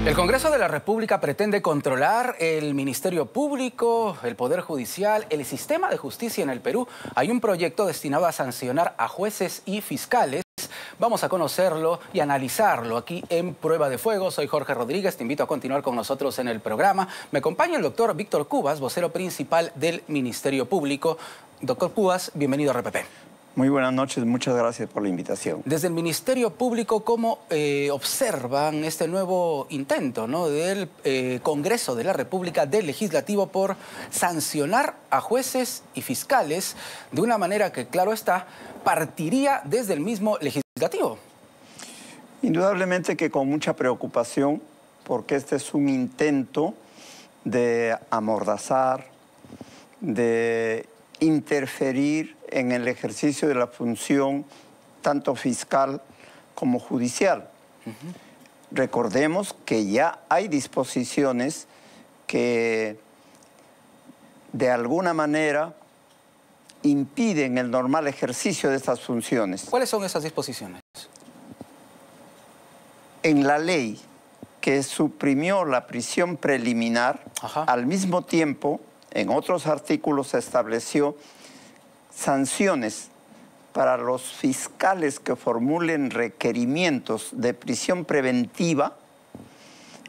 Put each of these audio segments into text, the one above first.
El Congreso de la República pretende controlar el Ministerio Público, el Poder Judicial, el sistema de justicia en el Perú. Hay un proyecto destinado a sancionar a jueces y fiscales. Vamos a conocerlo y analizarlo aquí en Prueba de Fuego. Soy Jorge Rodríguez, te invito a continuar con nosotros en el programa. Me acompaña el doctor Víctor Cubas, vocero principal del Ministerio Público. Doctor Cubas, bienvenido a RPP. Muy buenas noches, muchas gracias por la invitación. Desde el Ministerio Público, ¿cómo observan este nuevo intento, ¿no?, del Congreso de la República, del Legislativo, por sancionar a jueces y fiscales de una manera que, claro está, partiría desde el mismo Legislativo? Indudablemente que con mucha preocupación, porque este es un intento de amordazar, de interferir en el ejercicio de la función tanto fiscal como judicial. Recordemos que ya hay disposiciones que de alguna manera impiden el normal ejercicio de estas funciones. ¿Cuáles son esas disposiciones? En la ley que suprimió la prisión preliminar, al mismo tiempo, en otros artículos se estableció sanciones para los fiscales que formulen requerimientos de prisión preventiva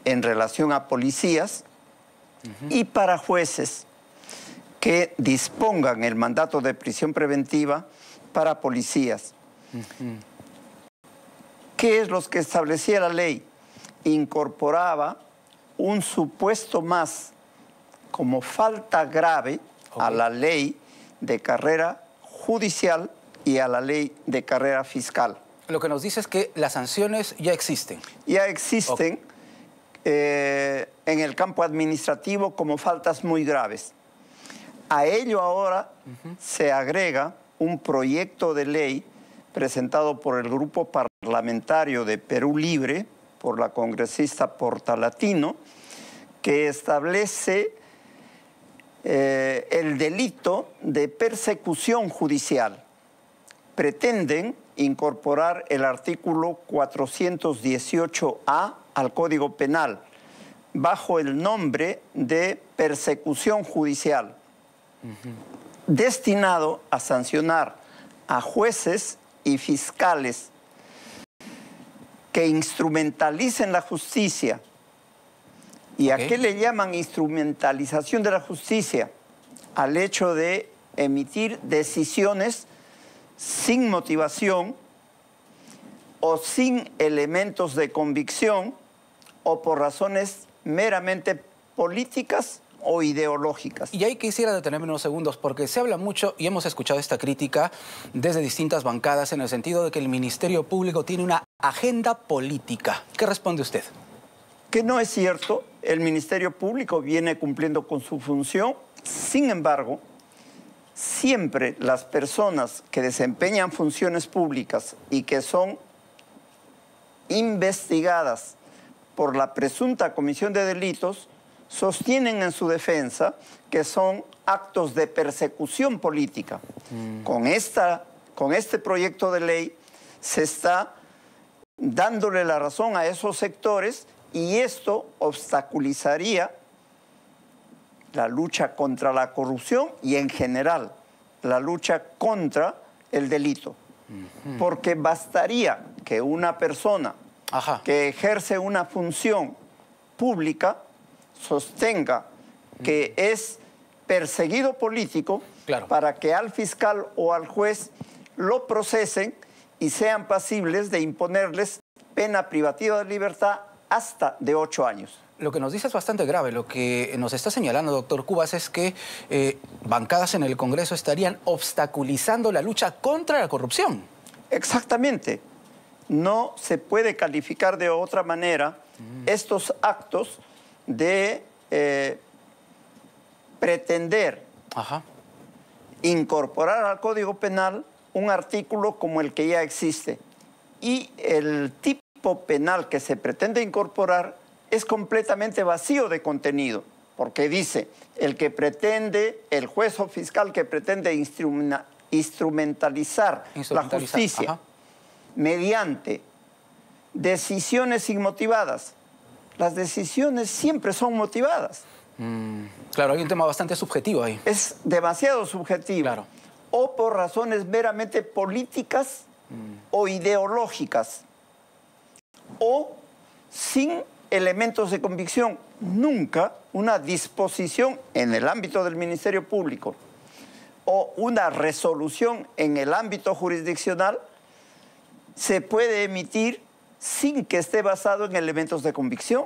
en relación a policías y para jueces que dispongan el mandato de prisión preventiva para policías. ¿Qué es lo que establecía la ley? Incorporaba un supuesto más como falta grave a la ley de carrera judicial y a la ley de carrera fiscal. Lo que nos dice es que las sanciones ya existen. Ya existen en el campo administrativo como faltas muy graves. A ello ahora se agrega un proyecto de ley presentado por el Grupo Parlamentario de Perú Libre, por la congresista Portalatino, que establece el delito de persecución judicial. Pretenden incorporar el artículo 418A al Código Penal bajo el nombre de persecución judicial, destinado a sancionar a jueces y fiscales que instrumentalicen la justicia. ¿Y a qué le llaman instrumentalización de la justicia? Al hecho de emitir decisiones sin motivación o sin elementos de convicción o por razones meramente políticas o ideológicas. Y ahí quisiera detenerme unos segundos porque se habla mucho y hemos escuchado esta crítica desde distintas bancadas en el sentido de que el Ministerio Público tiene una agenda política. ¿Qué responde usted? Que no es cierto, el Ministerio Público viene cumpliendo con su función. Sin embargo, siempre las personas que desempeñan funciones públicas y que son investigadas por la presunta comisión de delitos sostienen en su defensa que son actos de persecución política. Con este proyecto de ley se está dándole la razón a esos sectores y esto obstaculizaría la lucha contra la corrupción y en general la lucha contra el delito. Porque bastaría que una persona que ejerce una función pública sostenga que es perseguido político para que al fiscal o al juez lo procesen y sean pasibles de imponerles pena privativa de libertad hasta de 8 años. Lo que nos dice es bastante grave. Lo que nos está señalando, doctor Cubas, es que bancadas en el Congreso estarían obstaculizando la lucha contra la corrupción. Exactamente. No se puede calificar de otra manera estos actos de pretender incorporar al Código Penal un artículo como el que ya existe. Y el tipo penal que se pretende incorporar es completamente vacío de contenido, porque dice, el juez o fiscal que pretende instrumentalizar la justicia mediante decisiones inmotivadas, las decisiones siempre son motivadas. Claro, hay un tema bastante subjetivo ahí. Es demasiado subjetivo. Claro. O por razones meramente políticas o ideológicas, o sin elementos de convicción. Nunca una disposición en el ámbito del Ministerio Público o una resolución en el ámbito jurisdiccional se puede emitir sin que esté basado en elementos de convicción.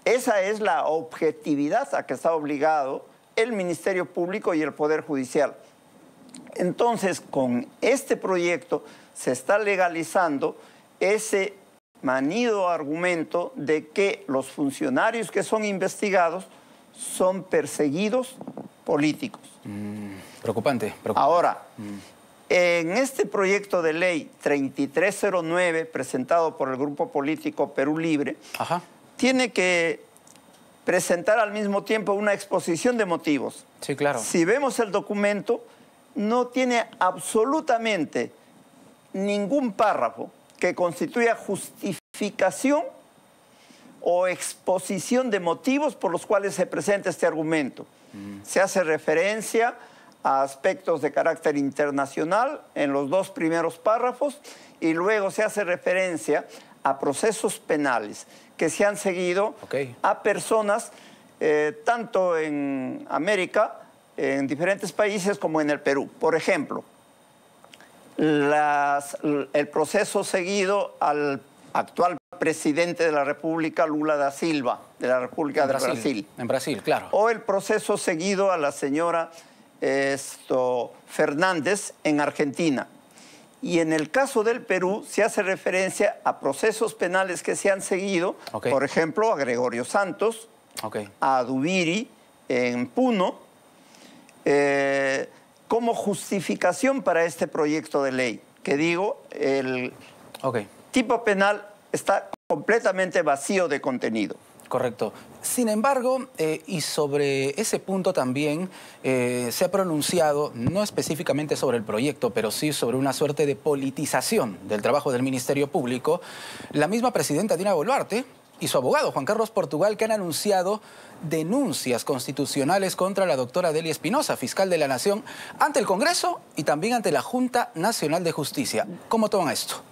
Esa es la objetividad a que está obligado el Ministerio Público y el Poder Judicial. Entonces, con este proyecto se está legalizando ese manido argumento de que los funcionarios que son investigados son perseguidos políticos. Preocupante. Ahora, en este proyecto de ley 3309, presentado por el grupo político Perú Libre, tiene que presentar al mismo tiempo una exposición de motivos. Sí, claro. Si vemos el documento, no tiene absolutamente ningún párrafo que constituya justificación o exposición de motivos por los cuales se presenta este argumento. Se hace referencia a aspectos de carácter internacional en los dos primeros párrafos y luego se hace referencia a procesos penales que se han seguido a personas tanto en América, en diferentes países, como en el Perú. Por ejemplo, el proceso seguido al actual presidente de la República, Lula da Silva, de la República de Brasil. En Brasil, claro. O el proceso seguido a la señora Fernández en Argentina. Y en el caso del Perú se hace referencia a procesos penales que se han seguido, por ejemplo, a Gregorio Santos, a Dubiri en Puno, como justificación para este proyecto de ley. Que digo, el tipo penal está completamente vacío de contenido. Correcto. Sin embargo, y sobre ese punto también se ha pronunciado, no específicamente sobre el proyecto, pero sí sobre una suerte de politización del trabajo del Ministerio Público, la misma presidenta Dina Boluarte y su abogado Juan Carlos Portugal, que han anunciado denuncias constitucionales contra la doctora Delia Espinosa, fiscal de la Nación, ante el Congreso y también ante la Junta Nacional de Justicia. ¿Cómo toman esto?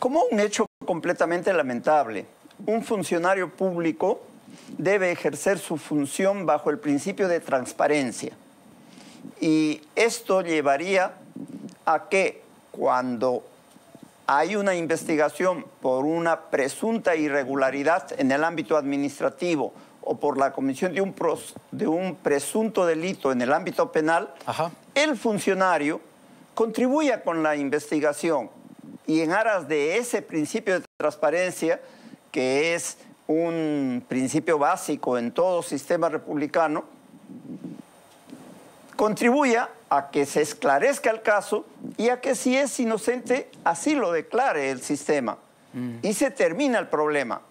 Como un hecho completamente lamentable. Un funcionario público debe ejercer su función bajo el principio de transparencia. Y esto llevaría a que cuando hay una investigación por una presunta irregularidad en el ámbito administrativo o por la comisión de un presunto delito en el ámbito penal, el funcionario contribuya con la investigación y en aras de ese principio de transparencia, que es un principio básico en todo sistema republicano, contribuya a que se esclarezca el caso y a que si es inocente, así lo declare el sistema. Y se termina el problema.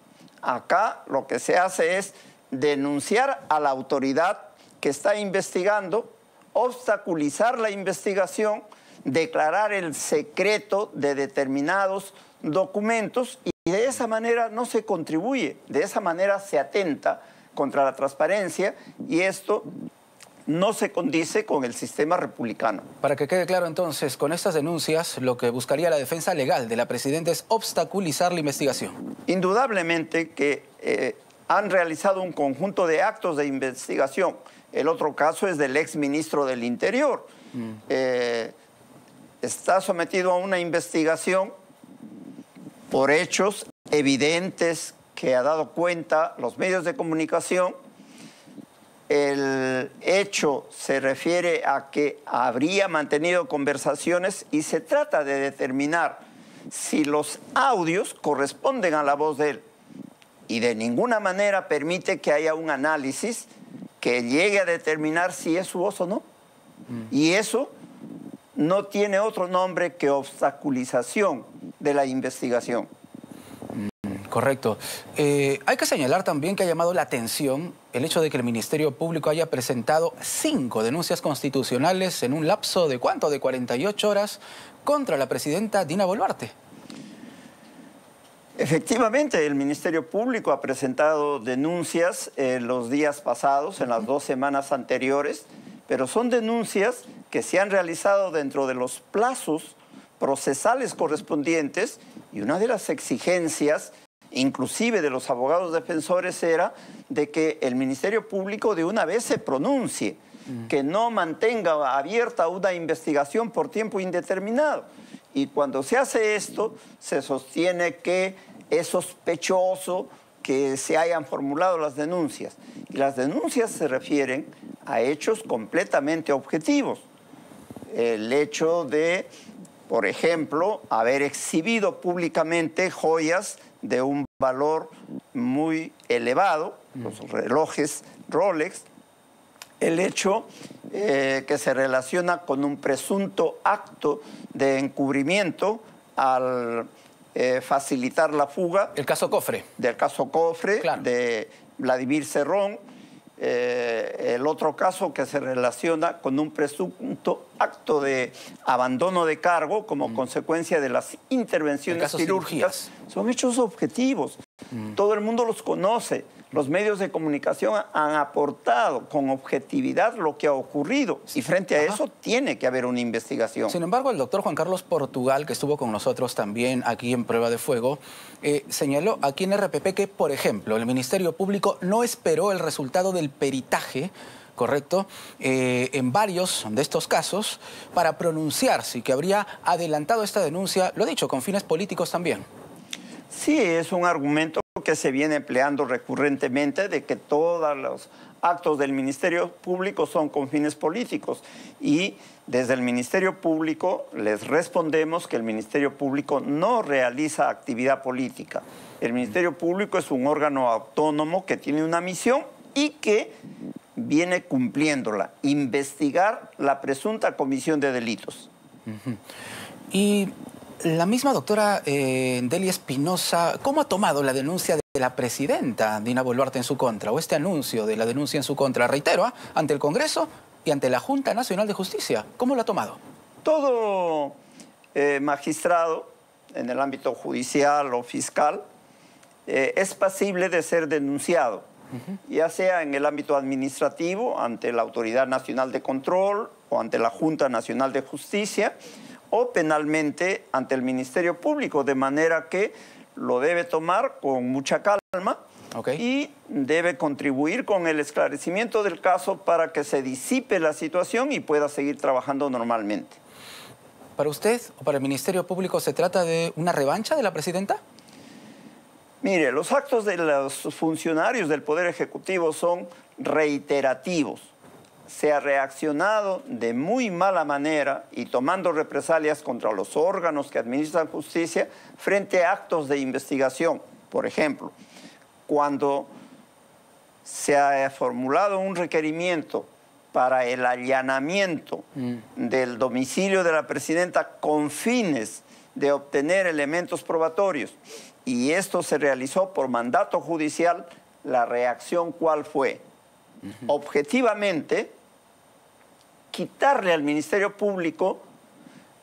Acá lo que se hace es denunciar a la autoridad que está investigando, obstaculizar la investigación, declarar el secreto de determinados documentos y de esa manera no se contribuye, de esa manera se atenta contra la transparencia y esto no se condice con el sistema republicano. Para que quede claro entonces, con estas denuncias lo que buscaría la defensa legal de la presidenta es obstaculizar la investigación. Indudablemente que han realizado un conjunto de actos de investigación. El otro caso es del exministro del Interior. Está sometido a una investigación por hechos evidentes que ha dado cuenta los medios de comunicación. El hecho se refiere a que habría mantenido conversaciones y se trata de determinar si los audios corresponden a la voz de él. Y de ninguna manera permite que haya un análisis que llegue a determinar si es su voz o no. Y eso no tiene otro nombre que obstaculización de la investigación. Correcto. Hay que señalar también que ha llamado la atención el hecho de que el Ministerio Público haya presentado 5 denuncias constitucionales en un lapso de ¿cuánto? De 48 horas contra la presidenta Dina Boluarte. Efectivamente, el Ministerio Público ha presentado denuncias los días pasados, en las 2 semanas anteriores, pero son denuncias que se han realizado dentro de los plazos procesales correspondientes, y una de las exigencias, inclusive de los abogados defensores, era de que el Ministerio Público de una vez se pronuncie, que no mantenga abierta una investigación por tiempo indeterminado. Y cuando se hace esto, se sostiene que es sospechoso que se hayan formulado las denuncias. Y las denuncias se refieren a hechos completamente objetivos. El hecho de, por ejemplo, haber exhibido públicamente joyas de un valor muy elevado, los relojes Rolex, el hecho que se relaciona con un presunto acto de encubrimiento al facilitar la fuga. El caso Cofre. Del caso Cofre, claro, de Vladimir Cerrón. El otro caso que se relaciona con un presunto acto de abandono de cargo como consecuencia de las intervenciones quirúrgicas. Son hechos objetivos. Todo el mundo los conoce. Los medios de comunicación han aportado con objetividad lo que ha ocurrido. Y frente a eso tiene que haber una investigación. Sin embargo, el doctor Juan Carlos Portugal, que estuvo con nosotros también aquí en Prueba de Fuego, señaló aquí en RPP que, por ejemplo, el Ministerio Público no esperó el resultado del peritaje, ¿correcto?, en varios de estos casos para pronunciarse, y que habría adelantado esta denuncia, lo ha dicho, con fines políticos también. Sí, es un argumento que se viene empleando recurrentemente, de que todos los actos del Ministerio Público son con fines políticos. Y desde el Ministerio Público les respondemos que el Ministerio Público no realiza actividad política. El Ministerio Público es un órgano autónomo que tiene una misión y que viene cumpliéndola: investigar la presunta comisión de delitos. Y la misma doctora Delia Espinosa, ¿cómo ha tomado la denuncia de la presidenta Dina Boluarte en su contra, o este anuncio de la denuncia en su contra? Reitero, ante el Congreso y ante la Junta Nacional de Justicia. ¿Cómo lo ha tomado? Todo magistrado en el ámbito judicial o fiscal es pasible de ser denunciado, ya sea en el ámbito administrativo, ante la Autoridad Nacional de Control o ante la Junta Nacional de Justicia, o penalmente ante el Ministerio Público, de manera que lo debe tomar con mucha calma y debe contribuir con el esclarecimiento del caso para que se disipe la situación y pueda seguir trabajando normalmente. ¿Para usted o para el Ministerio Público se trata de una revancha de la presidenta? Mire, los actos de los funcionarios del Poder Ejecutivo son reiterativos. Se ha reaccionado de muy mala manera y tomando represalias contra los órganos que administran justicia frente a actos de investigación. Por ejemplo, cuando se ha formulado un requerimiento para el allanamiento del domicilio de la presidenta con fines de obtener elementos probatorios, y esto se realizó por mandato judicial, la reacción ¿cuál fue? Objetivamente, quitarle al Ministerio Público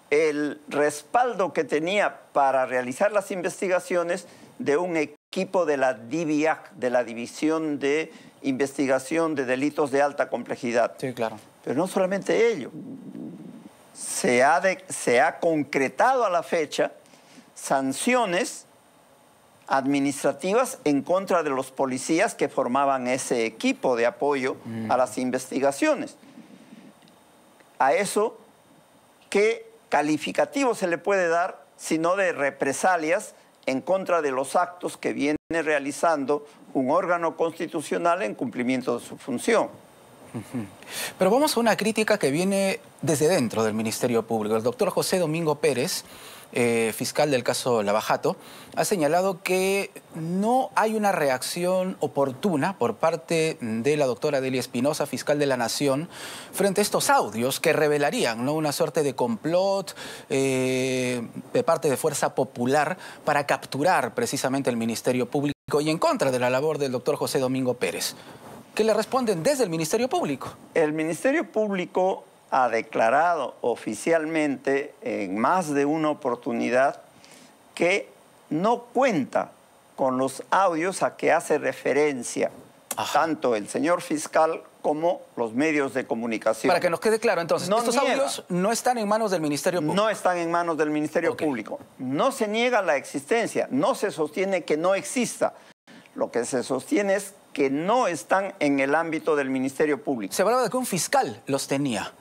el respaldo que tenía para realizar las investigaciones de un equipo de la DIVIAC, de la División de Investigación de Delitos de Alta Complejidad. Sí, claro. Pero no solamente ello, se ha concretado a la fecha sanciones administrativas en contra de los policías que formaban ese equipo de apoyo a las investigaciones. A eso, ¿qué calificativo se le puede dar sino de represalias en contra de los actos que viene realizando un órgano constitucional en cumplimiento de su función? Pero vamos a una crítica que viene desde dentro del Ministerio Público. El doctor José Domingo Pérez, fiscal del caso Lava Jato, ha señalado que no hay una reacción oportuna por parte de la doctora Delia Espinosa, fiscal de la Nación, frente a estos audios que revelarían, ¿no?, una suerte de complot de parte de Fuerza Popular para capturar precisamente el Ministerio Público y en contra de la labor del doctor José Domingo Pérez. ¿Qué le responden desde el Ministerio Público? El Ministerio Público ha declarado oficialmente en más de una oportunidad que no cuenta con los audios a que hace referencia tanto el señor fiscal como los medios de comunicación. Para que nos quede claro, entonces, estos audios no están en manos del Ministerio Público. No están en manos del Ministerio Público. No se niega la existencia, no se sostiene que no exista. Lo que se sostiene es que no están en el ámbito del Ministerio Público. Se hablaba de que un fiscal los tenía.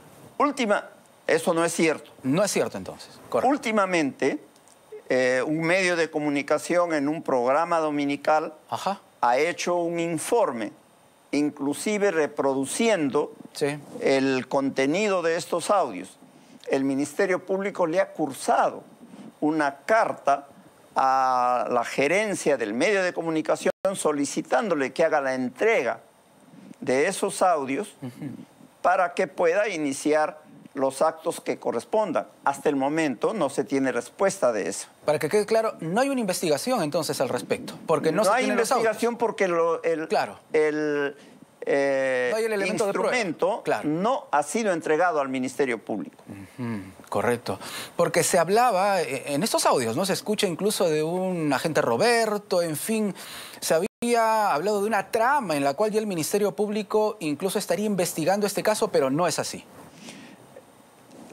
Eso no es cierto. No es cierto, entonces. Correcto. Últimamente, un medio de comunicación en un programa dominical ha hecho un informe, inclusive reproduciendo el contenido de estos audios. El Ministerio Público le ha cursado una carta a la gerencia del medio de comunicación solicitándole que haga la entrega de esos audios para que pueda iniciar los actos que correspondan. Hasta el momento no se tiene respuesta de eso. Para que quede claro, no hay una investigación entonces al respecto, porque no se hay tienen investigación los porque el instrumento no ha sido entregado al Ministerio Público. Correcto, porque se hablaba en estos audios, ¿no? Se escucha incluso de un agente Roberto, en fin, se había hablado de una trama en la cual ya el Ministerio Público incluso estaría investigando este caso, pero no es así.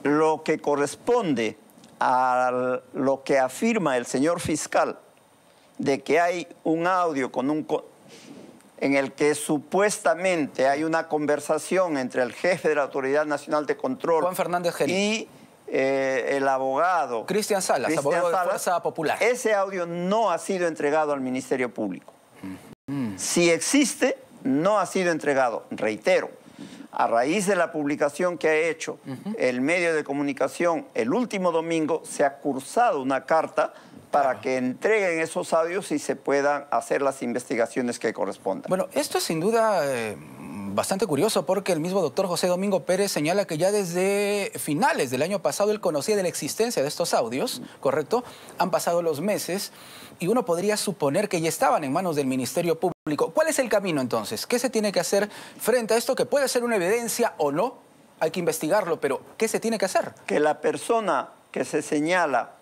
Lo que corresponde a lo que afirma el señor fiscal de que hay un audio en el que supuestamente hay una conversación entre el jefe de la Autoridad Nacional de Control, Juan Fernández Geli, y el abogado Cristian Salas, abogado de Fuerza Popular. Ese audio no ha sido entregado al Ministerio Público. Si existe, no ha sido entregado. Reitero, a raíz de la publicación que ha hecho el medio de comunicación el último domingo, se ha cursado una carta para que entreguen esos audios y se puedan hacer las investigaciones que correspondan. Bueno, esto es sin duda bastante curioso porque el mismo doctor José Domingo Pérez señala que ya desde finales del año pasado él conocía de la existencia de estos audios, ¿correcto? Han pasado los meses y uno podría suponer que ya estaban en manos del Ministerio Público. ¿Cuál es el camino entonces? ¿Qué se tiene que hacer frente a esto que puede ser una evidencia o no? Hay que investigarlo, pero ¿qué se tiene que hacer? Que la persona que se señala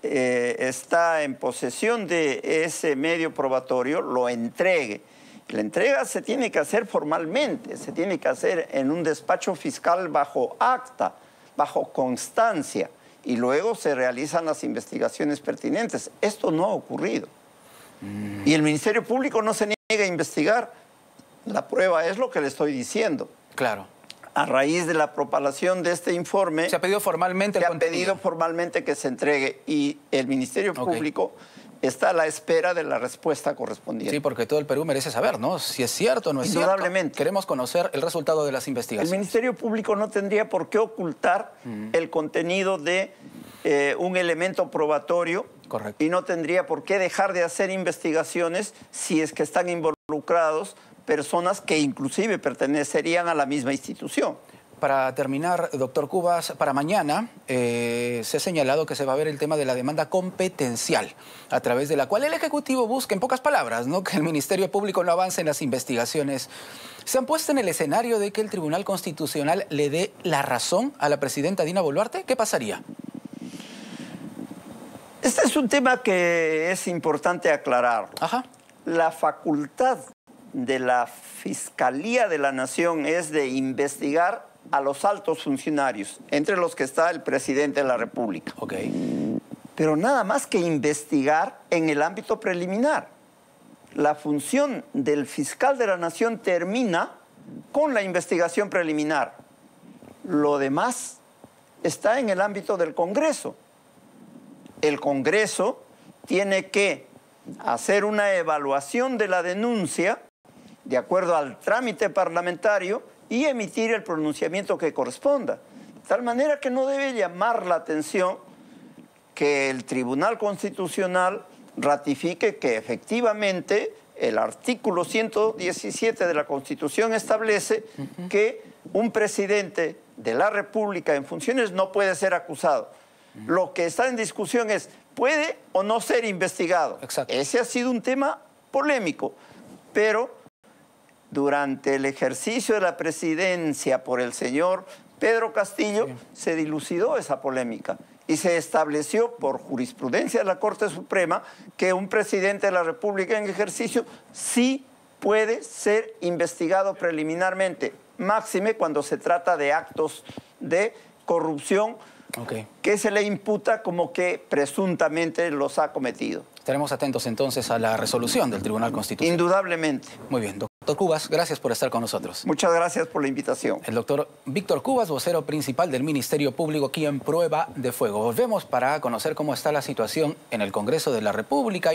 está en posesión de ese medio probatorio, lo entregue. La entrega se tiene que hacer formalmente, se tiene que hacer en un despacho fiscal bajo acta, bajo constancia, y luego se realizan las investigaciones pertinentes. Esto no ha ocurrido. Y el Ministerio Público no se niega a investigar. La prueba es lo que le estoy diciendo. Claro. A raíz de la propalación de este informe, se ha pedido formalmente el contenido. Se ha pedido formalmente que se entregue y el Ministerio Público está a la espera de la respuesta correspondiente. Sí, porque todo el Perú merece saber, ¿no? Si es cierto o no es cierto. Indudablemente. Queremos conocer el resultado de las investigaciones. El Ministerio Público no tendría por qué ocultar el contenido de un elemento probatorio. Correcto. Y no tendría por qué dejar de hacer investigaciones si es que están involucrados personas que inclusive pertenecerían a la misma institución. Para terminar, doctor Cubas, para mañana se ha señalado que se va a ver el tema de la demanda competencial, a través de la cual el Ejecutivo busca, en pocas palabras, ¿no?, que el Ministerio Público no avance en las investigaciones. ¿Se han puesto en el escenario de que el Tribunal Constitucional le dé la razón a la presidenta Dina Boluarte? ¿Qué pasaría? Este es un tema que es importante aclarar. La facultad de la Fiscalía de la Nación es de investigar a los altos funcionarios, entre los que está el presidente de la República. Pero nada más que investigar en el ámbito preliminar. La función del fiscal de la Nación termina con la investigación preliminar. Lo demás está en el ámbito del Congreso. El Congreso tiene que hacer una evaluación de la denuncia de acuerdo al trámite parlamentario y emitir el pronunciamiento que corresponda. De tal manera que no debe llamar la atención que el Tribunal Constitucional ratifique que efectivamente el artículo 117 de la Constitución establece que un presidente de la República en funciones no puede ser acusado. Lo que está en discusión es, ¿puede o no ser investigado? Ese ha sido un tema polémico, pero durante el ejercicio de la presidencia por el señor Pedro Castillo se dilucidó esa polémica y se estableció por jurisprudencia de la Corte Suprema que un presidente de la República en ejercicio sí puede ser investigado preliminarmente, máxime cuando se trata de actos de corrupción que se le imputa como que presuntamente los ha cometido. Estaremos atentos entonces a la resolución del Tribunal Constitucional. Indudablemente. Muy bien, doctor Cubas, gracias por estar con nosotros. Muchas gracias por la invitación. El doctor Víctor Cubas, vocero principal del Ministerio Público, aquí en Prueba de Fuego. Volvemos para conocer cómo está la situación en el Congreso de la República.